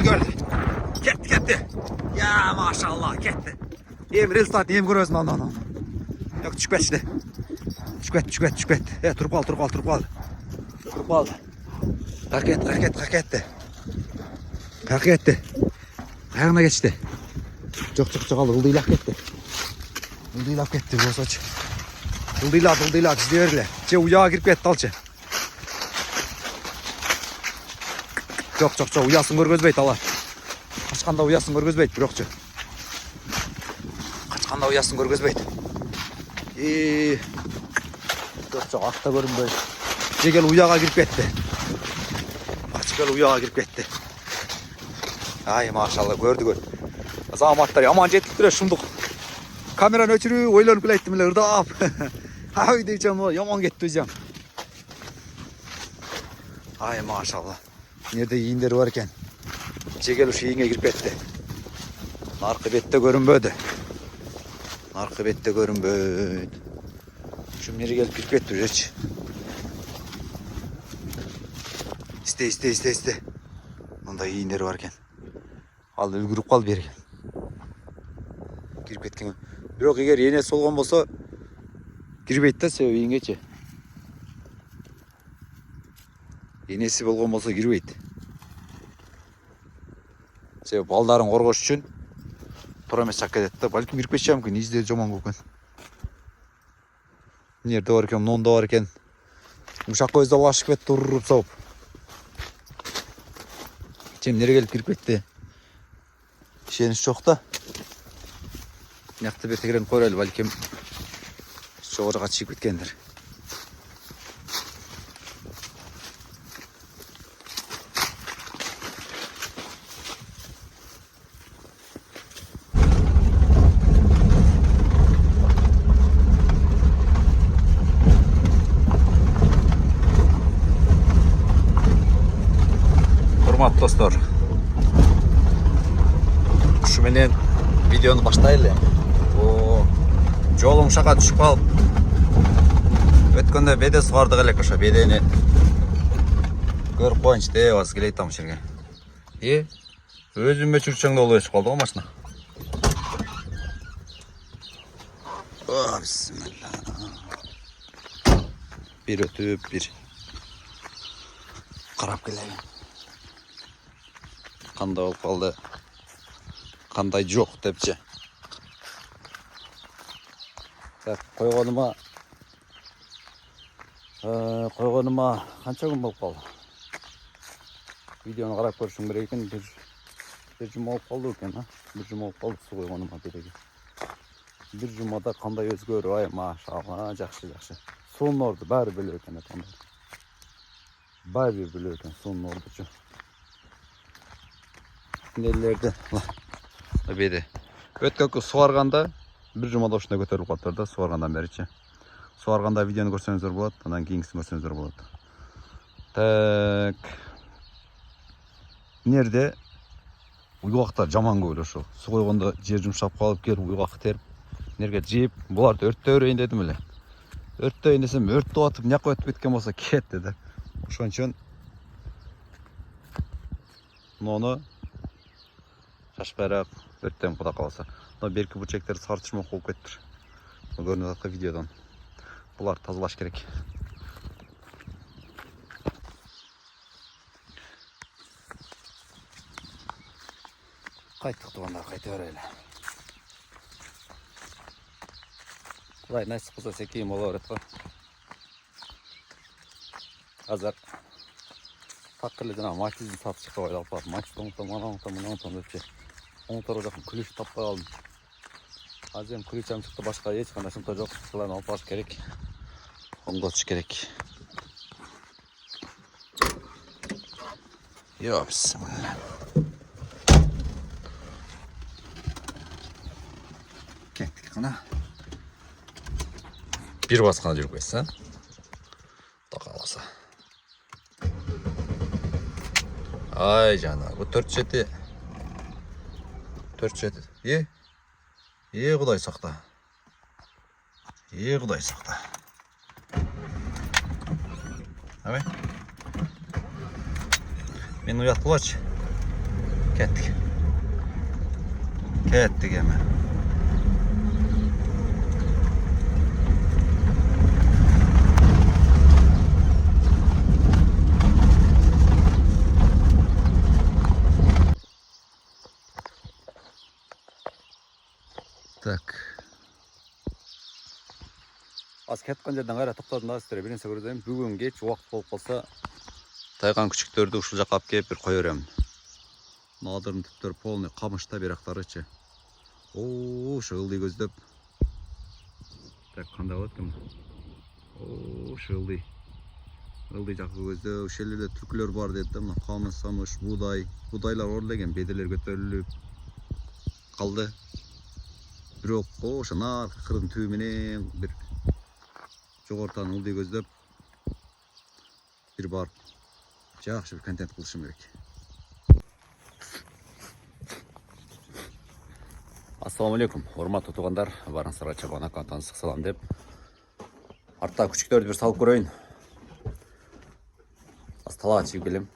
gördü. Ketdi. Ya maşallah ketdi. Hem rezultat hem görüyorsun ondan. Yok düşüp ketdi. Düşüp ketdi. Turip al. Kalk etti. Ayağına geçti. Çok aldı. Ulduylap ketdi. Bu saç. Ulduylap. Sizde öyle. Uyağa girip ketdi alçı. Çok. Uyasın görgözbeyt ala. Kaçkanda uyasın görgözbeyt. Birokçu. Kaçkanda uyasın görgözbeyt. Çok akta görünbeyt. Jegel uyağa girip ketdi. Ay maşallah gördü. Zamatlar aman jetliktire şunduk. Kameranı öçürü oylanıp bilayttim ile ırdap. Hay diyeceğim o yaman gitti diyeceğim. Ay maşallah. Nerede yiyinleri varken. Jegel şu yiyinge girip ketdi. Narkıbette görünböd. Şu neri gelip girip ketdi hiç. İste. Bunda yiyinleri varken. Al ülgürüp kal beri. Girip ketken. Biroq eğer yine solgan bolsa girip de sev yiyingeçe. Yenesi bolgan bolsa girip. Sev baldарын korgoş üçün тура эмес чакка кетет. Балким кирип кетиши мүмкүн. Изде жаман болған. Нерде бар екен, нонда бар екен. Ушак көзді лашып кетті, ұрып сауып. Чем нере келіп кирип кетті. Шеніш жоқ та. Мықты бер тегерен қойрайлы, балким жоғырға чиіп кеткендер. Hurmatlı dostlar, şu menен videonu başlayalım. Жолым шақа түшіп қалып, өткенде беде суғардық элек, ошо бедени көрүп коюнчу деп азыр келейтам жерге. Өзүм өчүрчөңдө болуп өчүп калды го машина. Бисмилла. Бир өтүп, бир карап келейин. Кандай болуп калды, кандай жок депчи. Койгонума канча күн болуп калды. Видеону карап көрүшүң керек экен. Бир жума болуп калды экен, бир жума болуп калды суу койгонума береги. Бир жумада кандай өзгөрүү, ай машалла, жакшы. Суунун орду баары бөлөк экен атамдар. Баары бөлөк экен суунун ордучу. Нелерди беде. Өткөнкү суарганда bir jumada ушундай көтөрүлүп калыптыр да, суаргандан беричи. Суарганда видеону көрсөңүздөр болот, андан кийинкисин көрсөңүздөр болот. Так. Нерде уйгактар жаман көп эле ошо. Суу койгондо жер жумшап калып, келип уйгак терип, нерге жеп, буларды өрттөбөйүн дедим эле. Өрттөйүн десем, өрттүп атып, мыякка өтүп кеткен болсо кет деди. Ошон үчүн муну шашпайраак өрттөм куда калса. Но берки бурчектер сарчырмак болуп кеттир. Көрүнүп аткан видеодон. Булар тазалаш керек. Кайттык туугандар, кайта берели. Кудай насип кылса секейим боло берет го. Азыр такыр эле жана матчты сатып чыкып ойлоп атам. Матчты мына депчи. Оңтор жакын күлүш таппай калдым. Азыр күлүч чыкты, башка эч кандай шынта жок. Кылан алып баш керек. Оңдотуш керек. Бисмилла. Кеттик кана. Бир баскана жүрүп кетсе. Такаласа. Ай жана, бу 4-7 Құдай сақта. Құдай сақта. Абай. Мен ұят болачы. Kettik. Kettik hemen. Так. Az ketкен жерден кайра токтодум да сиздерге бир нерсе көрсөтөйүн. Бүгүн кеч убакыт болуп калса, тайган күчүктөрдү ушул жакка алып келип бир кое берем. Надырдын түптөрү полный камышта бирактарычы. Оо, ошо ылдый көздөп. Так, кандай болот экен? Оо, ошо ылдый. Ылдый жакка көздөп, ошол эле түркүлөр бар дейт да, мына камыш, самыш, буудай. Буудайлар ордулеген, бедерлер көтөрүлүп калды. Бирок ошо наркы кырдын түбү менен бир жогортан ылдый көздөп бир барып жакшы бир контент кылышым керек. Ассаламу алейкум, урматтуу туугандар, барыңыздарга чапан аккаунттан ысык салам деп. Артта күчүктөрдү бир салып көрөйүн. Аз талаа чыгып келем.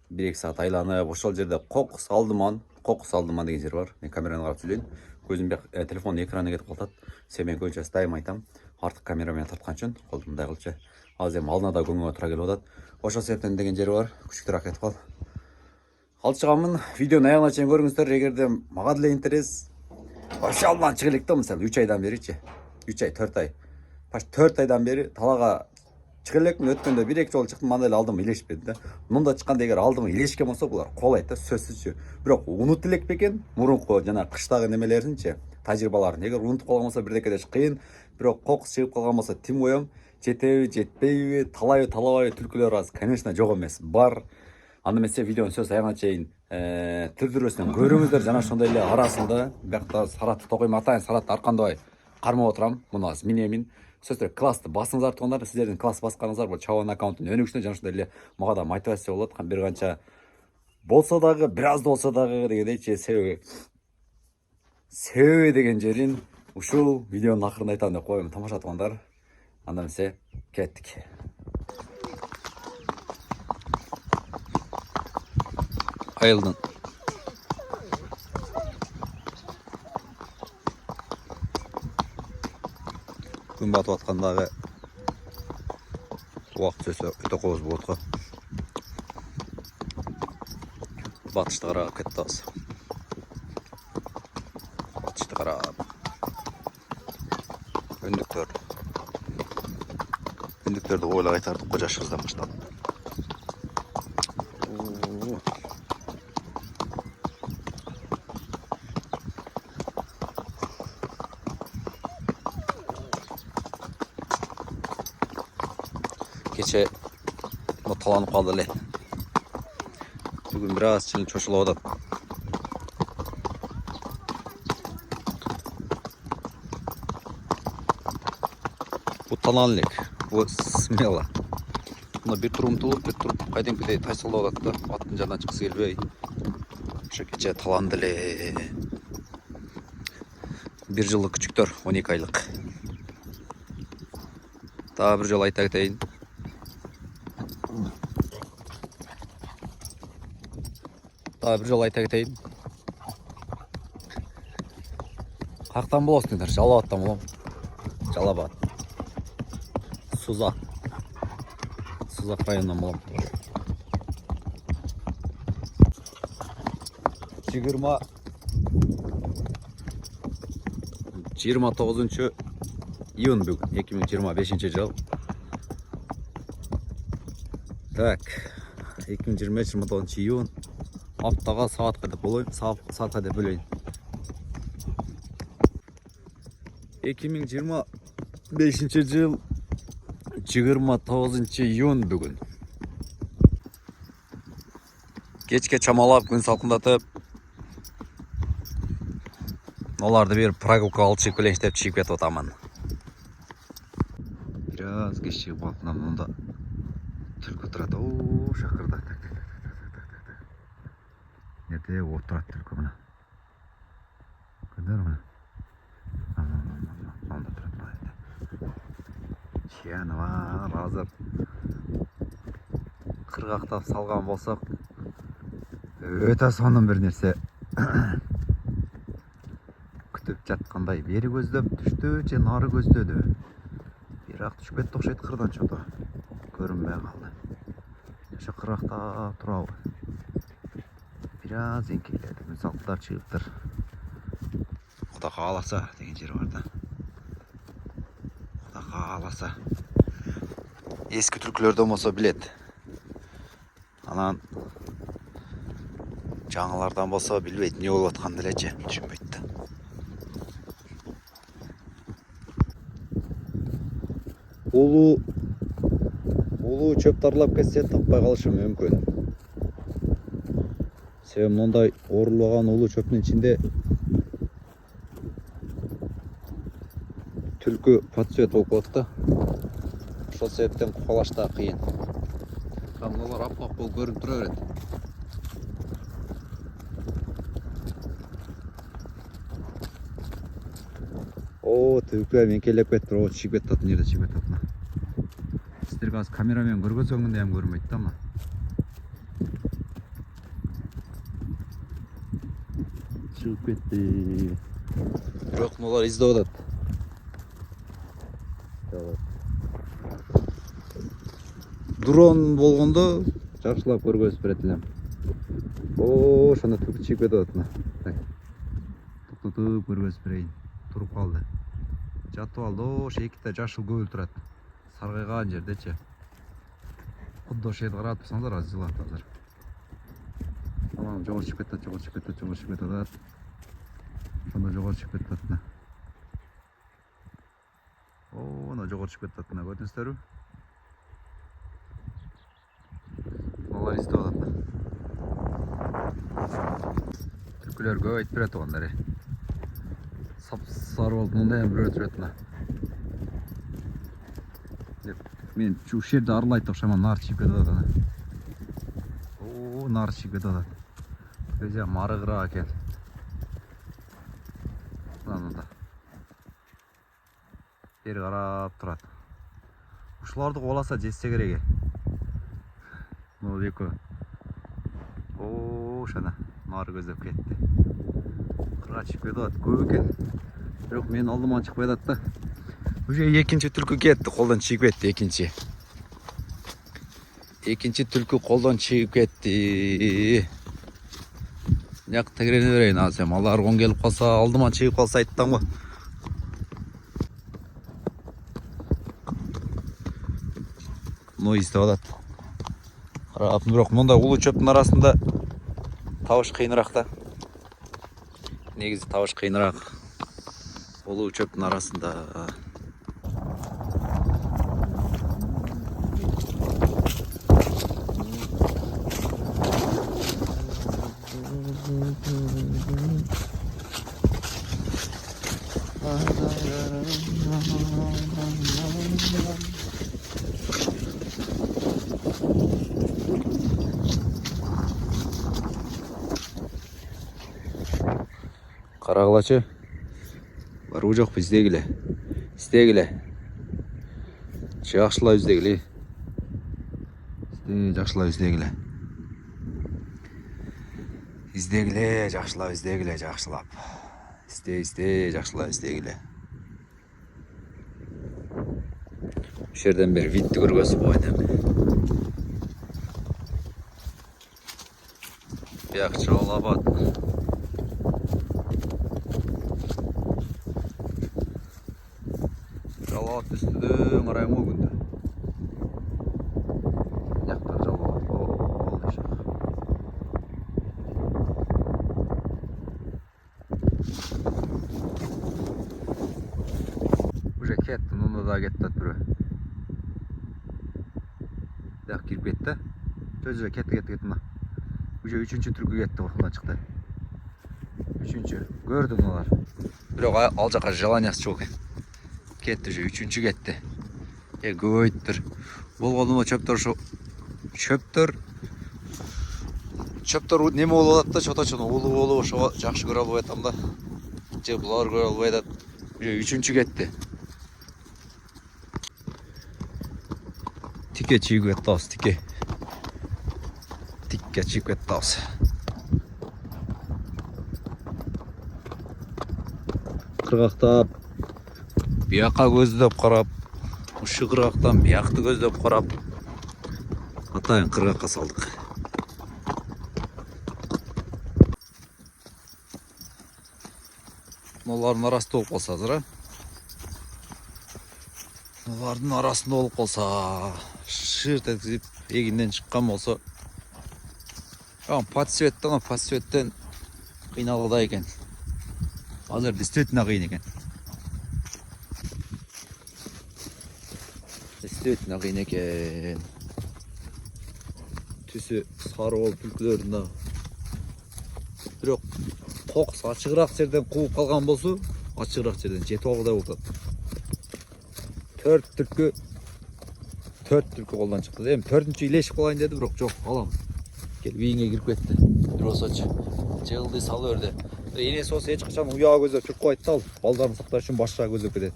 1-2 саат айланып, ошол жерде кокус алдыман деген жер бар. Мен камераны карап сүйлөйүн. Көзүм телефондун экраны кетип калат. Мен көбүнчө дайым айдам. Артык камера менен тарткан үчүн колдум мындай кылчу. Азыр эми алдына да көңгө тура келип атат. Ошол себептен деген жери бар. Күчүктөр акетип кал. Алып чыганмын. Видеону аягына чейин көрүңүздөр. Эгерде мага деле интерес. Ошолдан чыга элек да, мисалы 3 айдан беричи. 3 ай, 4 ай. Почти 4 айдан бери талаага чыга элекмин. Өткөндө 1-2 жолу чыктым, анда эле алдым илешпеди да. Мында чыкканда эгер алдым илешкен болсо булар колойт да, сөзсүзчү. Бирок унут элек бекен, мурунку жана кыштагы немелеринчи, тажрыйбаларын. Эгер унутуп калган болсо бирдекеде кыйын. Бирок кокус чыгып калган болсо тим коем. Жетеби, жетпейби, талайбы, талабайбы түлкүлөр аз, конечно, жок эмес. Бар. Анда эмесе видеонун сөз аягына чейин түрдүрөсүнөн көрүңүздөр. Жана ошондой эле арасында биякта Саратты токойм, атайын Саратты аркандабай кармап отурам. Муну аз минемин. Сөздөр классты басыңыздар туугандар. Сиздердин класс басканыңыздар бул чабан аккаунттун өнүгүшүнө жана ошондой эле мага да мотивация болот. Бир канча болсо дагы, бир аз болсо дагы дегендейчи себеби деген жерин ушул видеонун акырында айтам деп коем. Тамаша туугандар. Анда эмесе кеттик. Айылдын күн батып аткандагы убакыт өтө өтө кооз болот го. Батышты карап кетебиз. Батышты карап. Өндүктөрдү ойлап кайтардык го жашыбыздан баштап. Кече таланып калды эле. Бүгүн бир аз чошулуп атат. Бу талан элек, бу смело. Мына бир тур умтулуп, бир тур кайдымкыдай тайсалдап атат да, аттын жанынан чыксы келбей. Ошо кече таланды эле. 1 жылдык күчүктөр, 12 айлык. Дагы бир жолу айта кетейин. Каяктан болосуң деңдер? Жалал-Абадтан болом. Жалал-Абад. Сузак районунан болом. 29 июнь бүгүн, 2025 жыл. Так, 2025-29 июнь. Аптага саатка деп болойм, саатка деп бөлөйүн. 2025 жыл 29 июнь бүгүн. Кечке чамалап күн салкындатып, оларды бир прогулка алып чыгып келейинчи деп чыгып кетип атамын. Бир аз кеч чыгып калдым, мында түлкү турат. Оо, шакырда. Нерде отурат түлкү мына. Көрдүңөрбү? Мында турат баайды. Чыяны бар, азыр кыргактап салган болсок, Өте сонун бир нерсе. Күтүп жаткандай бери көздөп түштү же нары көздөдү. Бирок түшпөттү окшойт кырдан чото. Көрүнбөй калды. Ошо кыракта турабы. Бир аз эңкейледи. Мисалдар чыгыптыр. Кудай кааласа деген жер бар да. Кудай кааласа. Эски түркүлөрдөн болсо билет. Анан жаңылардан болсо билбейт, эмне болуп атканын делечи, түшүнбөйт да. Улуу чөп тарлап кетсе таппай калышы мүмкүн. Себеби мындай орулган улуу чөптүн ичинде түлкү подсвет болуп калат да. Ошол себептен куалаш да кыйын. Мыналар апак болуп көрүнүп тура берет. Түлкү эңкейлеп кетиптир. Чыгып кетип атат, жерде чыгып кетип атат. Сиздерге азыр камерамен көргөзгөндө ham көрүнбөйт да мына. Чыгып кетти. Бирок мыналар издеп атат. Дрон болгондо жакшылап көргөзүп берет элем. Ошондо түлкү чыгып кетип атат мына. Токтотуп көргөзүп берейин. Туруп калды. Жатып алды. Ошо эките жашыл көбүл турат. Саргайган жердечи. Кудда ошо жерди карап турсаңыздар, азыр жылат азыр. Анан жогору чыгып кетет, жогору чыгып кетет, жогору чыгып кетет. Ошондо жогору чыгып кетет мына. Мына жогору чыгып кетет мына, көрдүңүздөрбү? Алар издеп атат. Түлкүлөр көбөйүп берет оңдары. Сап-сары болуп мындай бирөө турат мына. Мен ушул жерде арылайт окшоймон, нары чыгып кетип атат. Нары чыгып кетип атат. Көзү марыгыраак экен. Мында. Бери карап турат. Ушуларды кубаласа жетсе керек. Могу экөө. Ошона нары көздөп кетти. Кырга чыгып кетип атат, көп экен. Бирок мен алдыман чыкпай атат да. Уже экинчи түлкү кетти, колдон чыгып кетти экинчи. Экинчи түлкү колдон чыгып кетти. Жак тегерене берейин азыр. Алар оң келип калса, алдыман чыгып калса айттым го. Ну издеп атат. Карап, бирок мындай улуу чөптүн арасында табыш кыйыныраак да. Негизи табыш кыйыныраак. Улуу чөптүн арасында. Карагылачы. Баруу жокпу, издегиле. Издегиле. Жакшылап издегиле. Жакшылап издегиле. Издегиле, жакшылап издегиле, жакшылап. Изде, жакшылап издегиле. Ушул жерден бери видти көргөзүп коеюн эми. Бияк Жалал Абад. Жалал Абад үстүдөн карайм го күндө. Жактар Жалал Абад. Уже кетти, мында да кетти бирөө. Дак кирип кетти. Жо кетти мына. Уже 3-чү түркү кетти, мындан чыкты. 3-чү. Көрдүм алар. Бирок ал жака желаниясы жок экен. Кетти уже 3-чү кетти. Көбөйүптүр. Болгондо чөптөр ошо чөптөр неме болуп атат да, чото-чото улуу болуп ошо жакшы көрө албай атам да. Же булар көрө албай атат. Уже 3-чү кетти. Тике чыгып кетти, тике чыгып кетти. кыргактап, бияка көздөп карап, ушу кыргактан биякты көздөп карап, атайын кыргакка салдык. Олардың арасында болуп калса азыр, олардың арасында болуп калса, шырт эткизип эгинден чыккан болсо, подсветтен кыйналгыда экен. Азыр действительно кыйын экен. Действительно кыйын экен. Түсү сары болуп түлкүлөрүн да. Бирок кокус ачыгыраак жерден кууп калган болсо, ачыгыраак жерден жетип алгыдай болот. 4 түлкү колдон чыкты. Эми 4-нчү илешип калайын деди, бирок жок, алам. Кел бийиңе кирип кетти. Бир болсочу. Жыгылды салып берди. Энеси болсо эч качан уяга көздөп чыкпайт да, ал балдарын сакташ үчүн башка көздөп кетет.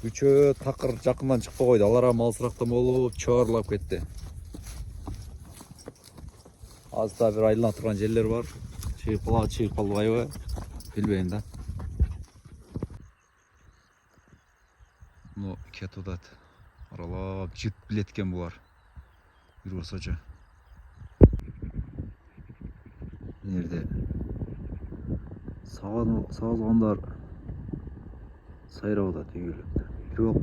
Үчөө такыр жакындан чыкпай койду. Алар ham алысырактан болуп, чоорлап кетти. Азда бир айланып турган жерлер бар. Чыгып калбайбы? Билбейм да. Ну, кетип атат. Аралап жыт билеткен булар. Бир болсочу. Нерде? Сагылгандар сайрап атат үйгөлөп. Бирок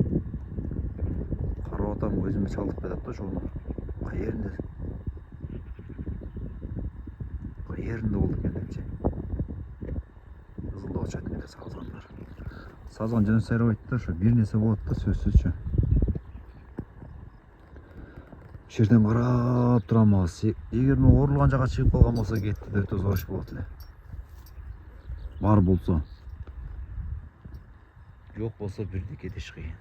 карап атам, көзүмө чалдык кетет да ошону. Каеринде болду экен депчи. Кызылдап очот эле сагылгандар. Сазган жөн сайрабайт да, ошо бир нерсе болот да, сөзсүзчү. Жерден карап турамыз. Эгер оорулган жака чыгып калган болсо кетти да, өтө зор иш болот эле. Бар болсо. Жок болсо бирди кетиш кыйын.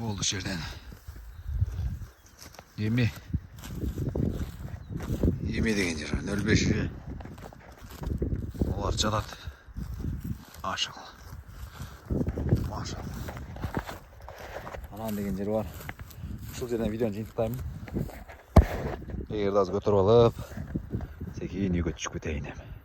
Oldu жерден. Эми деген жер 05. Олар жатат. Машалла. Анан деген жер бар. Ушул жерден видеону жыйынтыктаймын. Эгер да аз көтөрүп алып, секин үйгө түшүп кетейин эми.